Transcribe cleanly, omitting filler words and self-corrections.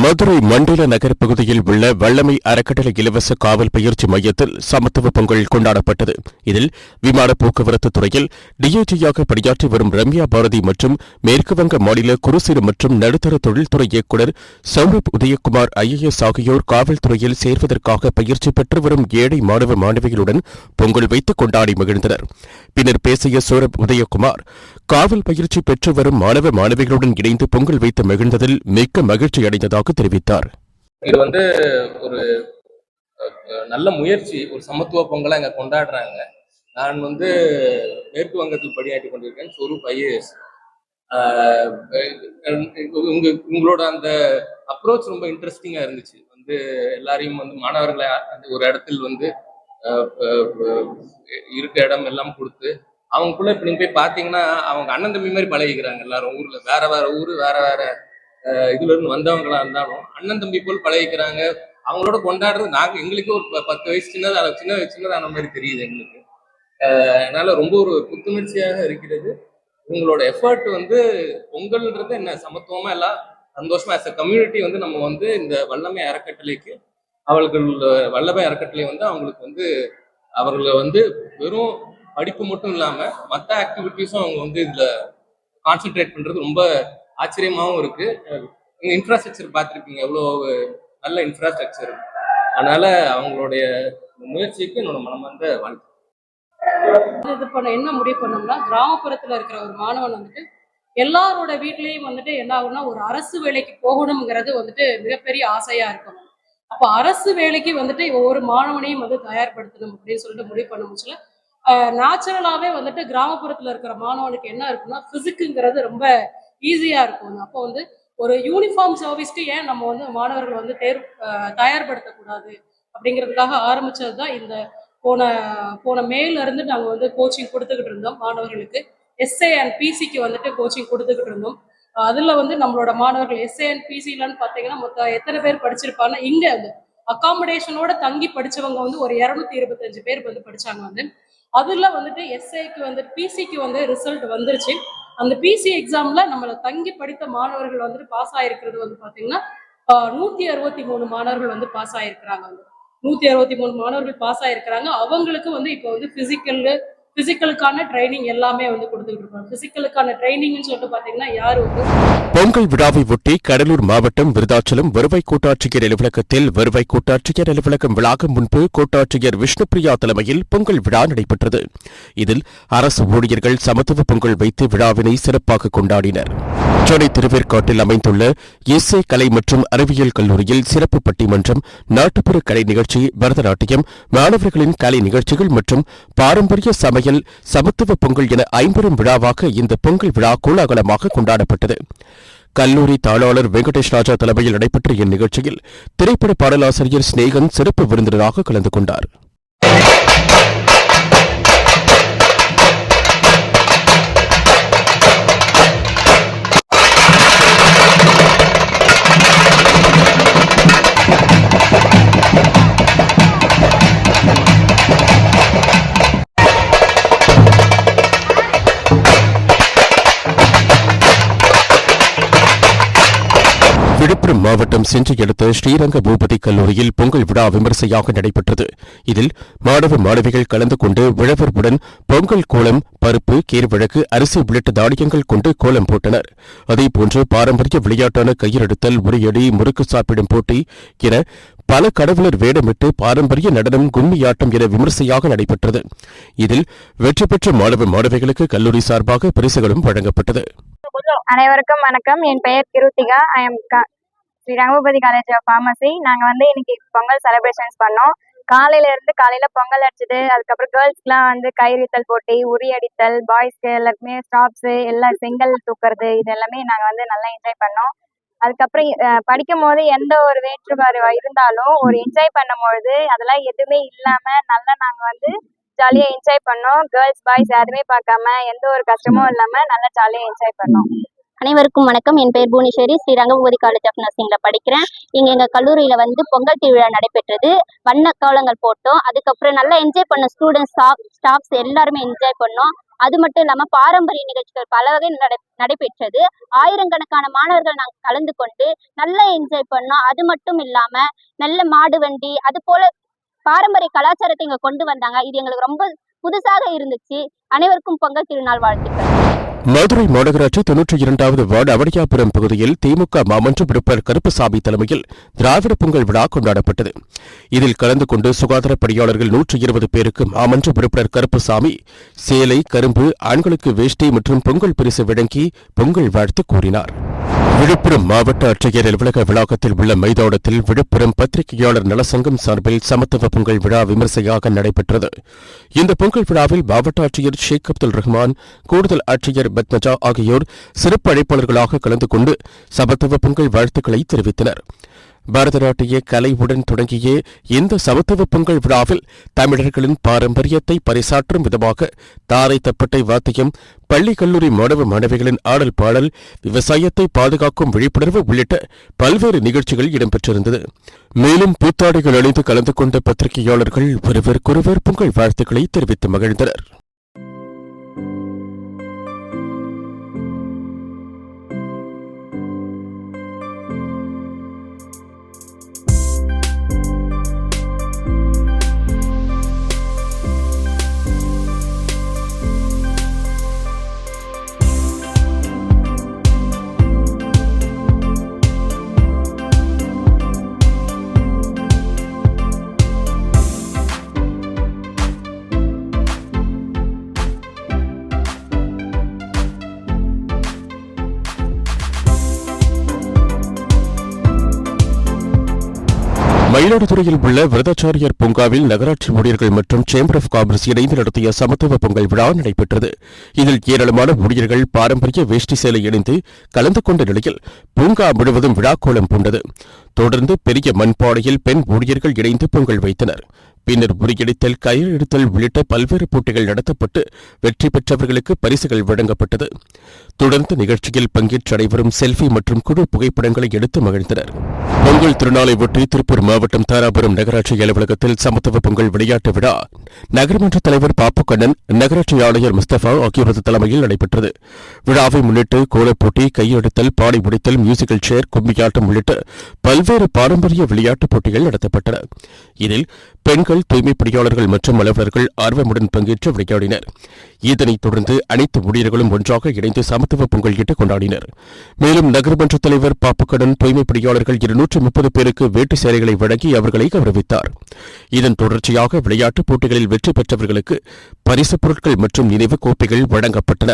மதுரை மண்டல நகர் பகுதியில் உள்ள வல்லமை அறக்கட்டளை இலவச காவல் பயிற்சி மையத்தில் சமத்துவ பொங்கல் கொண்டாடப்பட்டது. இதில் விமான போக்குவரத்து துறையில் டிஐஜியாக பணியாற்றி வரும் ரம்யா பாரதி மற்றும் மேற்குவங்க மாநில குறுசிறு மற்றும் நடுத்தர தொழில்துறை இயக்குநர் சௌரப் உதயகுமார் IAS ஆகியோர் காவல்துறையில் சேர்வதற்காக பயிற்சி பெற்று வரும் ஏழை மாணவ மாணவிகளுடன் பொங்கல் வைத்து கொண்டாடி மகிழ்ந்தனர். பின்னர் பேசிய சௌரப் உதயகுமார், காவல் பயிற்சி பெற்று வரும் மாணவ மாணவிகளுடன் இணைந்து பொங்கல் வைத்து மகிழ்ந்ததில் மிக்க மகிழ்ச்சி அடைந்ததாக தெரிவித்தார். இது ஒரு நல்ல முயற்சி, ஒரு சமத்துவ பொங்கலை இங்க கொண்டாடுறாங்க. நான் மேற்கு வங்கத்தில் பணியாற்றி கொண்டிருக்கேன், சொரூப் IAS. உங்களோட அந்த அப்ரோச் ரொம்ப இன்ட்ரெஸ்டிங்கா இருந்துச்சு. எல்லாரையும் மாணவர்களை ஒரு இடத்தில் இருக்க இடம் எல்லாம் கொடுத்து அவங்களுக்குள்ள இப்ப நீங்க போய் பாத்தீங்கன்னா அவங்க அண்ணன் தம்பி மாதிரி பழகிக்கிறாங்க. எல்லாரும் ஊர்ல வேற வேற ஊரு வேற வேற இதுல இருந்து வந்தவங்களா இருந்தாலும் அண்ணன் தம்பி போல் பழகிக்கிறாங்க. அவங்களோட கொண்டாடுறது எங்களுக்கு ஒரு 10 வயசு சின்னதான மாதிரி தெரியுது எங்களுக்கு. அதனால ரொம்ப ஒரு புத்துணர்ச்சியாக இருக்கிறது. உங்களோட எஃபர்ட் பொங்கல்ன்றது என்ன சமத்துவமா எல்லாம் சந்தோஷமா ஆஸ் அ கம்யூனிட்டி நம்ம இந்த வல்லமை அறக்கட்டளைக்கு வல்லமை அறக்கட்டளை அவங்களுக்கு அவர்களை வெறும் படிப்பு மட்டும் இல்லாம மற்ற ஆக்டிவிட்டிஸும் அவங்க இதுல கான்சென்ட்ரேட் பண்றது ரொம்ப ஆச்சரியமாவும் இருக்கு. நீங்க இன்ஃப்ராஸ்ட்ரக்சர் பார்த்துருப்பீங்க, எவ்வளவு நல்ல இன்ஃப்ராஸ்ட்ரக்சர். அதனால அவங்களுடைய முயற்சிக்கு என்னோட மனமார்ந்த வாழ்த்து. என்ன முடிவு பண்ணோம்னா, கிராமப்புறத்துல இருக்கிற ஒரு மாணவன் எல்லாரோட வீட்லயும் என்ன ஆகும்னா, ஒரு அரசு வேலைக்கு போகணுங்கிறது மிகப்பெரிய ஆசையா இருக்கும். அப்ப அரசு வேலைக்கு ஒவ்வொரு மாணவனையும் தயார்படுத்தணும் அப்படின்னு சொல்லிட்டு முடிவு பண்ண முடியல. நேச்சுரலாவே கிராமப்புறத்துல இருக்கிற மாணவனுக்கு என்ன இருக்குன்னா, பிசிக்குங்கிறது ரொம்ப ஈஸியா இருக்கும். அப்போ ஒரு யூனிஃபார்ம் சர்வீஸ்க்கு ஏன் நம்ம மாணவர்கள் தயார்படுத்தக்கூடாது அப்படிங்கிறதுக்காக ஆரம்பிச்சதுதான் இந்த போன மேல இருந்து நாங்க கோச்சிங் கொடுத்துக்கிட்டு இருந்தோம் மாணவர்களுக்கு. SA and PCக்கு கோச்சிங் கொடுத்துக்கிட்டு இருந்தோம். அதுல நம்மளோட மாணவர்கள் SA and PCலன்னு பாத்தீங்கன்னா மொத்தம் எத்தனை பேர் படிச்சிருப்பாங்கன்னா, இங்க அகாமடேஷனோட தங்கி படிச்சவங்க ஒரு 225 பேர் படிச்சாங்க. அதுல SAக்கு PCக்கு ரிசல்ட் வந்துருச்சு. அந்த PC எக்ஸாம்ல நம்மள தங்கி படித்த மாணவர்கள் பாஸ் ஆயிருக்கிறது பாத்தீங்கன்னா 163 மாணவர்கள் பாஸ் ஆயிருக்கிறாங்க. 163 மாணவர்கள் பாஸ் ஆயிருக்கிறாங்க. அவங்களுக்கு இப்போ பிசிக்கலுக்கான ட்ரைனிங் எல்லாமே கொடுத்துட்டு இருக்காங்க. பிசிக்கலுக்கான ட்ரைனிங்னு சொல்லிட்டு பாத்தீங்கன்னா யாரு பொங்கல் விழாவை ஒட்டி கடலூர் மாவட்டம் விருதாச்சலம் வருவாய் கோட்டாட்சியர் அலுவலகத்தில் வருவாய் கோட்டாட்சியர் அலுவலகம் வளாகம் முன்பு கோட்டாட்சியர் விஷ்ணுபிரியா தலைமையில் பொங்கல் விழா நடைபெற்றது. இதில் அரசு ஊழியர்கள் சமத்துவ பொங்கல் வைத்து விழாவினை சிறப்பாக கொண்டாடினர். சென்னை திருவேற்காட்டில் அமைந்துள்ள SA கலை மற்றும் அறிவியல் கல்லூரியில் சிறப்பு பட்டிமன்றம், நாட்டுப்புற கலை நிகழ்ச்சி, பரதநாட்டியம், மாணவர்களின் கலை நிகழ்ச்சிகள் மற்றும் பாரம்பரிய சமையல், சமத்துவ பொங்கல் என 50 விழாவாக இந்த பொங்கல் விழா கோலாகலமாக கொண்டாடப்பட்டது. கல்லூரி தாளாளர் வெங்கடேஷ் ராஜா தலைமையில் நடைபெற்ற இந்நிகழ்ச்சியில் திரைப்பட பாடலாசிரியர் ஸ்நேகன் சிறப்பு விருந்தினராக கலந்து கொண்டார். விழுப்புரம் மாவட்டம் செஞ்சி அடுத்த ஸ்ரீரங்க பூபதி கல்லூரியில் பொங்கல் விழா விமரிசையாக நடைபெற்றது. இதில் மாணவ மாணவிகள் கலந்து கொண்டு விழவர்களுடன் பொங்கல் கோலம், பருப்பு, கேர்வழக்கு, அரிசி உள்ளிட்ட தானியங்கள் கொண்டு கோலம் போட்டனர். அதேபோன்று பாரம்பரிய விளையாட்டான கையிலெடுத்தல், உரியடி, முறுக்கு சாப்பிடும் போட்டி என பல கடவுளர் வேடமிட்டு பாரம்பரிய நடனம், கும்மியாட்டம் என விமரிசையாக நடைபெற்றது. இதில் வெற்றி பெற்ற மாணவ மாணவிகளுக்கு கல்லூரி சார்பாக பரிசுகளும் வழங்கப்பட்டது. அனைவருக்கும் வணக்கம். என் பெயர் கிருத்திகா. I am Sri Rangapoopathi college of pharmacy. நாங்கள் இன்னைக்கு பொங்கல் செலிப்ரேஷன்ஸ் பண்ணோம். காலையில பொங்கல் அடிச்சுட்டு அதுக்கப்புறம் கேர்ள்ஸ்க்குலாம் கயிறுத்தல் போட்டி, உரி அடித்தல், பாய்ஸ்க்கு எல்லாருக்குமே ஸ்டாப்ஸு, எல்லாம் செங்கல் தூக்குறது, இது எல்லாமே நாங்கள் நல்லா என்ஜாய் பண்ணோம். அதுக்கப்புறம் படிக்கும் போது எந்த ஒரு வேற்றுபாடு இருந்தாலும் ஒரு என்ஜாய் பண்ணும்பொழுது அதெல்லாம் எதுவுமே இல்லாம நல்லா நாங்கள் ஜாலியா என்ஜாய் பண்ணோம். கேர்ள்ஸ் பாய்ஸ் யாருமே பார்க்காம எந்த ஒரு கஷ்டமும் இல்லாம நல்லா ஜாலியா என்ஜாய் பண்ணோம். அனைவருக்கும் வணக்கம். என் பேர் புவனேஸ்வரி. ஸ்ரீ ரங்கபூபதி காலேஜ் ஆஃப் நர்சிங்ல படிக்கிறேன். எங்க கல்லூரியில பொங்கல் திருவிழா நடைபெற்றது. வண்ண கோலங்கள் போட்டோம். அதுக்கப்புறம் நல்லா என்ஜாய் பண்ண ஸ்டூடெண்ட்ஸ், ஸ்டாஃப்ஸ் எல்லாருமே என்ஜாய் பண்ணோம். அது மட்டும் இல்லாம பாரம்பரிய நிகழ்ச்சிகள் பல வகை நடைபெற்றது. ஆயிரக்கணக்கான மாணவர்கள் நாங்கள் கலந்து கொண்டு நல்லா என்ஜாய் பண்ணோம். அது மட்டும் இல்லாம நல்ல மாடு வண்டி அது போல பாரம்பரிய கலாச்சாரத்தை இங்க கொண்டு வந்தாங்க. இது எங்களுக்கு ரொம்ப புதுசாக இருந்துச்சு. அனைவருக்கும் பொங்கல் திருநாள் வாழ்த்துக்கள். மதுரை மாநகராட்சி 92வது வார்டு அவனியாபுரம் பகுதியில் திமுக மாமன்ற உறுப்பினர் கருப்புசாமி தலைமையில் திராவிட பொங்கல் விழா கொண்டாடப்பட்டது. இதில் கலந்து கொண்டு சுகாதார பணியாளர்கள் 120 பேருக்கு மாமன்ற உறுப்பினர் கருப்புசாமி சேலை, கரும்பு, ஆண்களுக்கு வேஷ்டி மற்றும் பொங்கல் பரிசு வழங்கி பொங்கல் வாழ்த்து கூறினார். விழுப்புரம் மாவட்ட ஆட்சியர் அலுவலக வளாகத்தில் உள்ள மைதானத்தில் விழுப்புரம் பத்திரிகையாளர் நலசங்கம் சார்பில் சமத்துவ பொங்கல் விழா விமர்சையாக நடைபெற்றது. இந்த பொங்கல் விழாவில் மாவட்ட ஆட்சியர் ஷேக் அப்துல் ரஹ்மான், கூடுதல் ஆட்சியர் பத்மஜா ஆகியோர் சிறப்பு அழைப்பாளர்களாக கலந்து கொண்டு சமத்துவ பொங்கல் வாழ்த்துக்களை தெரிவித்தனர். பரதநாட்டிய கலையுடன் தொடங்கிய இந்த சமத்துவ பொங்கல் விழாவில் தமிழர்களின் பாரம்பரியத்தை பறைசாற்றும் விதமாக தாரை தப்பட்டை வாத்தியம், பள்ளி கல்லூரி மாணவ மாணவிகளின் ஆடல் பாடல், விவசாயத்தை பாதுகாக்கும் விழிப்புணர்வு உள்ளிட்ட பல்வேறு நிகழ்ச்சிகள் இடம்பெற்றிருந்தது. மேலும் புத்தாடைகள் அணிந்து கலந்து கொண்ட பத்திரிகையாளர்கள் ஒருவருக்கொருவர் பொங்கல் வாழ்த்துக்களை தெரிவித்து மகிழ்ந்தனர். மயிலாடுதுறையில் உள்ள விருதாச்சாரியர் பூங்காவில் நகராட்சி ஊழியர்கள் மற்றும் சேம்பர் ஆஃப் காமர்ஸ் இணைந்து நடத்திய சமத்துவ பொங்கல் விழா நடைபெற்றது. இதில் ஏராளமான ஊழியர்கள் பாரம்பரிய வேஷ்டி சேலை இணைந்து கலந்து கொண்ட நிலையில் பூங்கா முழுவதும் விழாக்கோலம் பூண்டது. தொடர்ந்து பெரிய மண்பானையில் பெண் ஊழியர்கள் இணைந்து பொங்கல் வைத்தனர். பின்னர் உரியடித்தல், கயிறு எடுத்தல் உள்ளிட்ட பல்வேறு போட்டிகள் நடத்தப்பட்டு வெற்றி பெற்றவர்களுக்கு பரிசுகள் வழங்கப்பட்டது. தொடர்ந்து நிகழ்ச்சியில் பங்கேற்ற அனைவரும் செல்ஃபி மற்றும் குழு புகைப்படங்களை எடுத்து மகிழ்ந்தனர். பொங்கல் திருநாளை ஒட்டி திருப்பூர் மாவட்டம் தாராபுரம் நகராட்சி அலுவலகத்தில் சமத்துவ பொங்கல் விளையாட்டு விழா நகர்மன்ற தலைவர் பாப்பு கண்ணன், நகராட்சி ஆணையர் முஸ்தபா ஆகியோரது தலைமையில் நடைபெற்றது. விழாவை முன்னிட்டு கோலப்போட்டி, கையெடுத்தல், பாடி முடித்தல், மியூசிக்கல் சேர், கும்மியாட்டம் உள்ளிட்ட பல்வேறு பாரம்பரிய விளையாட்டுப் போட்டிகள் நடத்தப்பட்டன. இதில் பெண்கள், தூய்மை பணியாளர்கள் மற்றும் அலுவலர்கள் ஆர்வமுடன் பங்கேற்று விளையாடினர். இதனைத் தொடர்ந்து அனைத்து ஊழியர்களும் ஒன்றாக இணைந்து சமத்துவ பொங்கல் இட்டு கொண்டாடினர். மேலும் நகர்மன்ற தலைவர் பாப்புக்கடன் தூய்மை பணியாளர்கள் 230 பேருக்கு வேட்டு சேலைகளை வழங்கி அவர்களை கௌரவித்தார். இதன் தொடர்ச்சியாக விளையாட்டுப் போட்டிகளில் வெற்றி பெற்றவர்களுக்கு பரிசுப் பொருட்கள் மற்றும் நினைவு கோப்பைகள் வழங்கப்பட்டன.